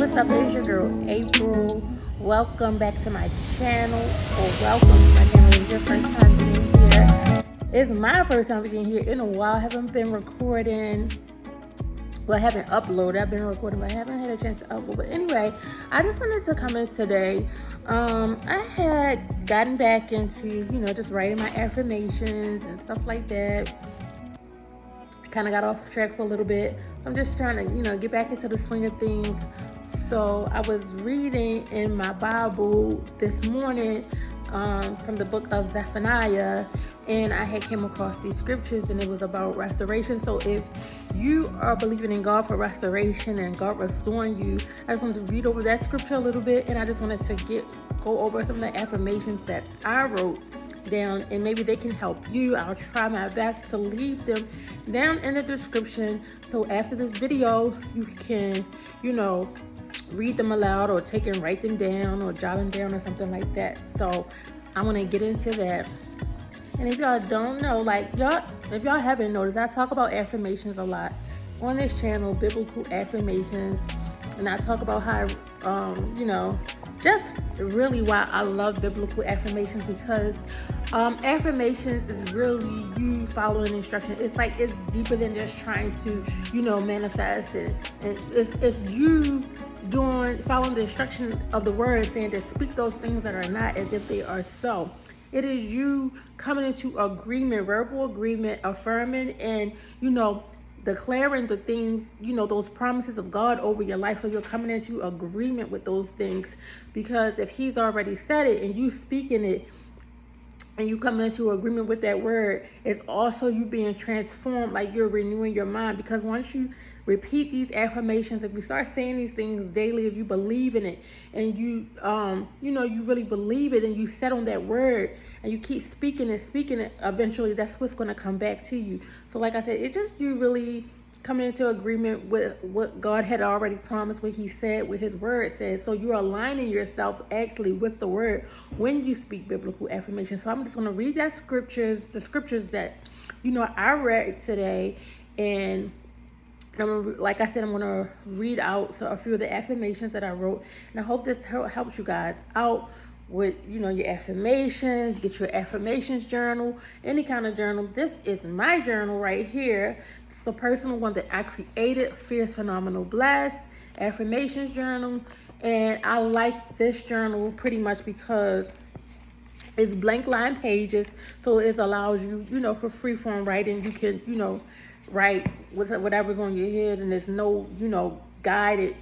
What's up? It's your girl April. Welcome back to my channel, or welcome to my channel. It's your first time being here. It's my first time being here in a while. I haven't been recording. Well, I haven't uploaded. I've been recording, but I haven't had a chance to upload. But anyway, I just wanted to come in today. I had gotten back into, just writing my affirmations and stuff like that. Kind of got off track for a little bit. I'm just trying to, get back into the swing of things. So I was reading in my Bible this morning from the book of Zephaniah, and I had came across these scriptures, and it was about restoration. So if you are believing in God for restoration and God restoring you, I just wanted to read over that scripture a little bit, and I just wanted to go over some of the affirmations that I wrote down, and maybe they can help you. I'll try my best to leave them down in the description, so after this video you can read them aloud, or take and write them down, or jot them down, or something like that. So I want to get into that. And if y'all don't know, if y'all haven't noticed, I talk about affirmations a lot on this channel, biblical affirmations, and I talk about how just really why I love biblical affirmations, because affirmations is really you following instruction. It's like it's deeper than just trying to manifest it. And it's you following the instruction of the word, saying to speak those things that are not as if they are so. It is you coming into agreement, verbal agreement, affirming, and declaring the things, those promises of God over your life. So you're coming into agreement with those things, because if he's already said it and you speaking it, and you coming into agreement with that word, it's also you being transformed, like you're renewing your mind. Because once you repeat these affirmations, if you start saying these things daily, if you believe in it, and you you really believe it, and you set on that word, and you keep speaking it, eventually that's what's going to come back to you. So like I said, it just you really coming into agreement with what God had already promised, what he said, what his word says. So you're aligning yourself actually with the word when you speak biblical affirmation. So I'm just going to read the scriptures that I read today, and like I said, I'm going to read out a few of the affirmations that I wrote, and I hope this helps you guys out with your affirmations. Get your affirmations journal, any kind of journal. This is my journal right here. It's a personal one that I created, Fierce, Phenomenal, Blessed affirmations journal. And I like this journal pretty much because it's blank line pages, so it allows you for free form writing. You can write whatever's on your head, and there's no guided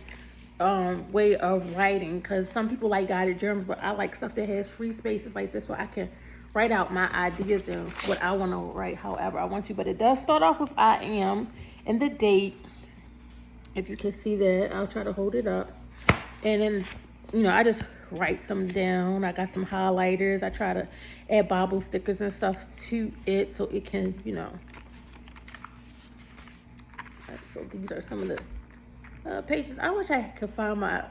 way of writing, because some people like guided journals, but I like stuff that has free spaces like this, so I can write out my ideas and what I want to write however I want to. But it does start off with I am and the date. If you can see that, I'll try to hold it up, and then I just write some down. I got some highlighters. I try to add Bible stickers and stuff to it so it can so these are some of the pages. I wish I could find my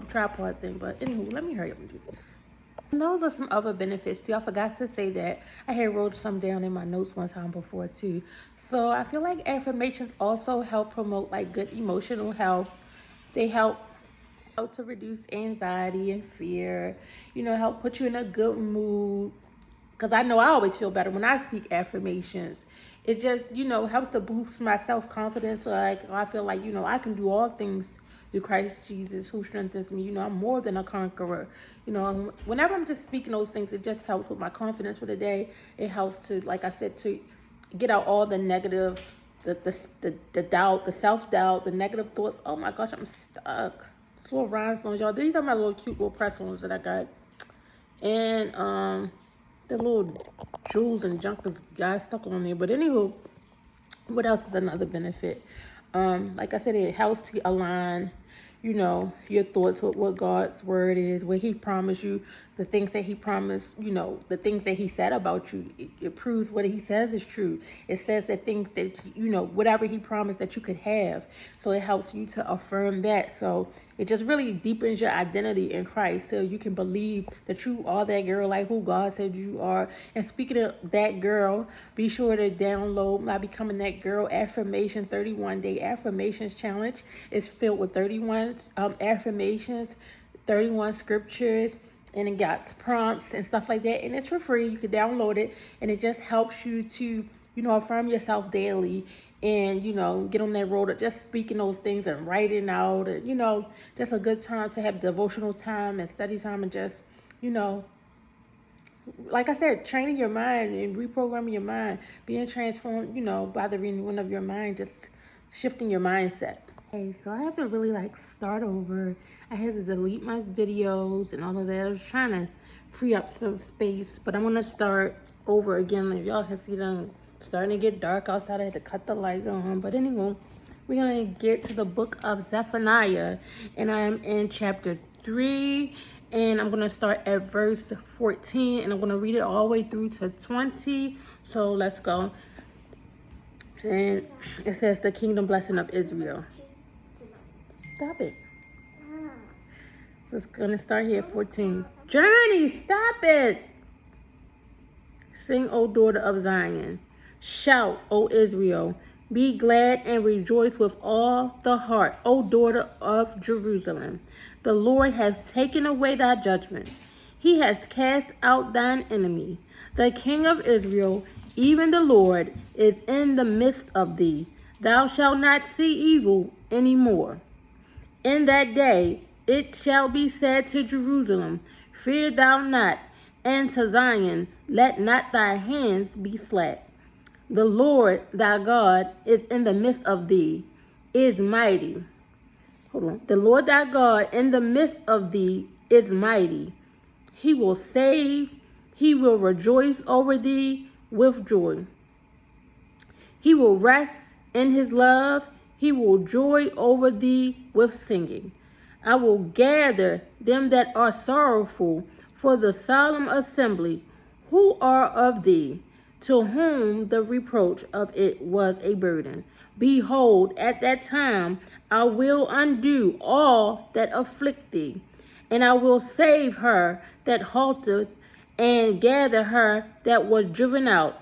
tripod thing, but anywho, let me hurry up and do this. And those are some other benefits too. I forgot to say that I had wrote some down in my notes one time before too. So I feel like affirmations also help promote like good emotional health. They help to reduce anxiety and fear, help put you in a good mood. Because I know I always feel better when I speak affirmations. It just, helps to boost my self-confidence. So like, I feel like, I can do all things through Christ Jesus who strengthens me. I'm more than a conqueror. Whenever I'm just speaking those things, it just helps with my confidence for the day. It helps to, like I said, to get out all the negative, the doubt, the self-doubt, the negative thoughts. Oh my gosh, I'm stuck. Little rhinestones, y'all. These are my little cute little press ones that I got. And the little jewels and junk that's got stuck on there. But anywho, what else is another benefit? Like I said, it helps to align your thoughts with what God's word is, what he promised you, the things that he promised, the things that he said about you. It proves what he says is true. It says that things that, whatever he promised that you could have. So it helps you to affirm that. So it just really deepens your identity in Christ, so you can believe that you are that girl, like who God said you are. And speaking of that girl, be sure to download my Becoming That Girl Affirmation 31-Day Affirmations Challenge. It's filled with 31 affirmations, 31 scriptures, and it got prompts and stuff like that. And it's for free. You can download it, and it just helps you to, affirm yourself daily and, get on that road of just speaking those things and writing out and, just a good time to have devotional time and study time and just, like I said, training your mind and reprogramming your mind, being transformed, by the renewing of your mind, just shifting your mindset. Okay, so I have to really start over. I had to delete my videos and all of that. I was trying to free up some space, but I'm gonna start over again. If y'all can see them starting to get dark outside, I had to cut the light on. But anyway, we're gonna get to the book of Zephaniah, and I am in chapter 3. And I'm going to start at verse 14, and I'm going to read it all the way through to 20. So let's go. And it says, the kingdom blessing of Israel. Stop it. So it's going to start here at 14. Journey, stop it. Sing, O daughter of Zion. Shout, O Israel. Be glad and rejoice with all the heart, O daughter of Jerusalem. The Lord has taken away thy judgments. He has cast out thine enemy. The King of Israel, even the Lord, is in the midst of thee. Thou shalt not see evil any more. In that day it shall be said to Jerusalem, fear thou not, and to Zion, let not thy hands be slack. The Lord thy God is in the midst of thee, is mighty. The Lord thy God in the midst of thee is mighty. He will save. He will rejoice over thee with joy. He will rest in his love. He will joy over thee with singing. I will gather them that are sorrowful for the solemn assembly, who are of thee, to whom the reproach of it was a burden. Behold, at that time I will undo all that afflict thee, and I will save her that halteth, and gather her that was driven out,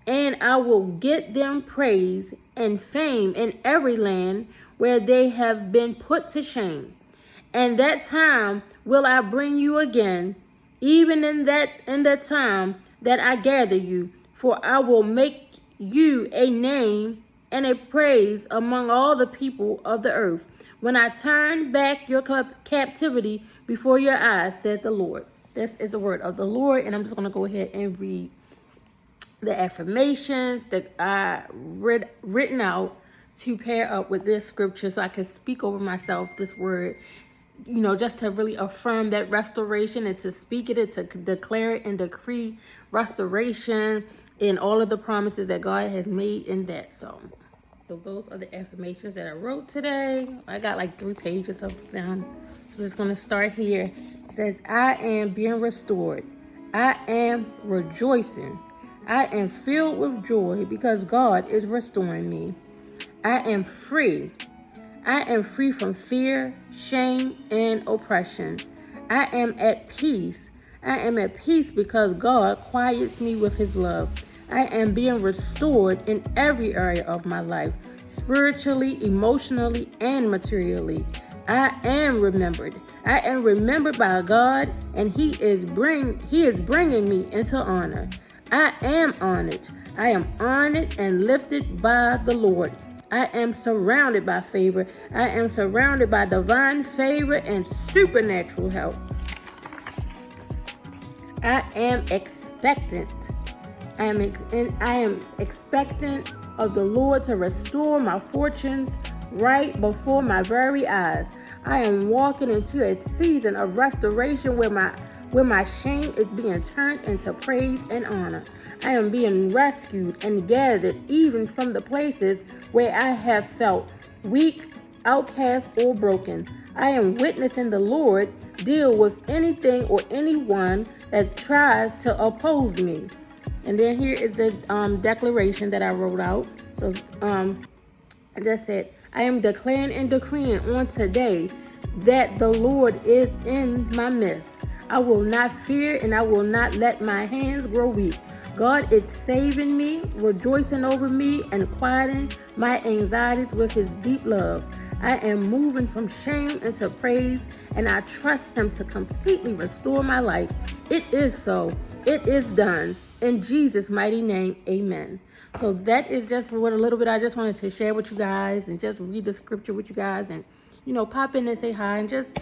and I will get them praise and fame in every land where they have been put to shame. And that time will I bring you again, even in that time that I gather you, for I will make you a name and a praise among all the people of the earth, when I turn back your captivity before your eyes, said the Lord. This is the word of the Lord, and I'm just going to go ahead and read the affirmations that I written out to pair up with this scripture so I can speak over myself this word, just to really affirm that restoration and to speak it and to declare it and decree restoration in all of the promises that God has made in that. So those are the affirmations that I wrote today. I got 3 pages of them. So we're just going to start here. It says, I am being restored. I am rejoicing. I am filled with joy because God is restoring me. I am free. I am free from fear, shame, and oppression. I am at peace. I am at peace because God quiets me with his love. I am being restored in every area of my life, spiritually, emotionally, and materially. I am remembered. I am remembered by God, and He is bringing me into honor. I am honored. I am honored and lifted by the Lord. I am surrounded by favor. I am surrounded by divine favor and supernatural help. I am expectant. I am expectant of the Lord to restore my fortunes right before my very eyes. I am walking into a season of restoration where my shame is being turned into praise and honor. I am being rescued and gathered even from the places where I have felt weak, outcast, or broken. I am witnessing the Lord deal with anything or anyone that tries to oppose me. And then here is the declaration that I wrote out. So that's it. I am declaring and decreeing on today that the Lord is in my midst. I will not fear and I will not let my hands grow weak. God is saving me, rejoicing over me, and quieting my anxieties with his deep love. I am moving from shame into praise, and I trust him to completely restore my life. It is so. It is done. In Jesus' mighty name, amen. So that is just what a little bit I just wanted to share with you guys, and just read the scripture with you guys, and, pop in and say hi, and just,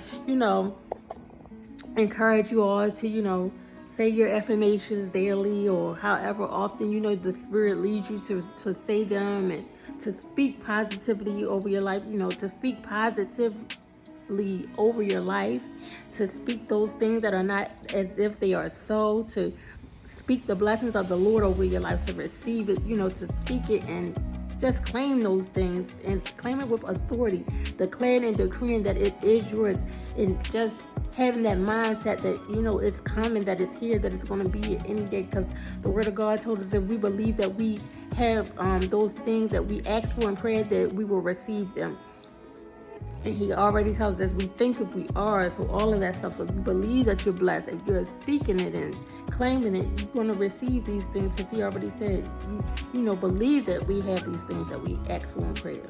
encourage you all to, say your affirmations daily, or however often, the Spirit leads you to say them, and to speak positively over your life, to speak positively over your life, to speak those things that are not as if they are so, to speak the blessings of the Lord over your life, to receive it, to speak it, and just claim those things and claim it with authority, declaring and decreeing that it is yours, and just having that mindset that, it's coming, that it's here, that it's going to be here any day, because the Word of God told us that we believe that we have those things that we ask for in prayer, that we will receive them. And he already tells us we think if we are, so all of that stuff. So if you believe that you're blessed, if you're speaking it and claiming it, you're going to receive these things, because he already said, believe that we have these things that we ask for in prayer.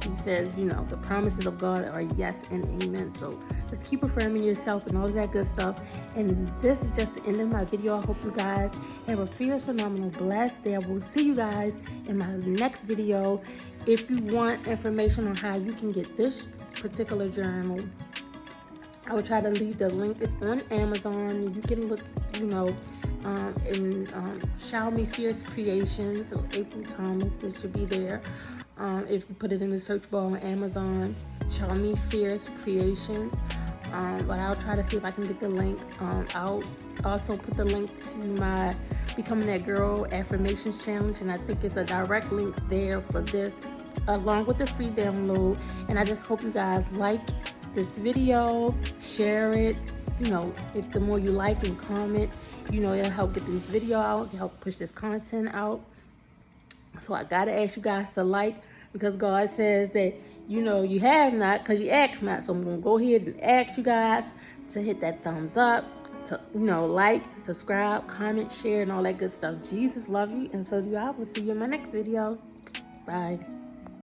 He says, the promises of God are yes and amen. So just keep affirming yourself and all of that good stuff. And this is just the end of my video. I hope you guys have a fierce, phenomenal, blessed day. I will see you guys in my next video. If you want information on how you can get this particular journal, I will try to leave the link. It's on Amazon. You can look, in Shower Me Fierce Creations, or April Thomas. It should be there. If you put it in the search bar on Amazon, Shower Me Fierce Creations. But I'll try to see if I can get the link. I'll also put the link to my Becoming That Girl Affirmations Challenge, and I think it's a direct link there for this, along with the free download. And I just hope you guys like this video, share it. If the more you like and comment, it'll help get this video out, help push this content out. So I gotta ask you guys to like, because God says that, you have not because you ask not. So I'm gonna go ahead and ask you guys to hit that thumbs up, to, like, subscribe, comment, share, and all that good stuff. Jesus love you, and so do I. Will see you in my next video. Bye.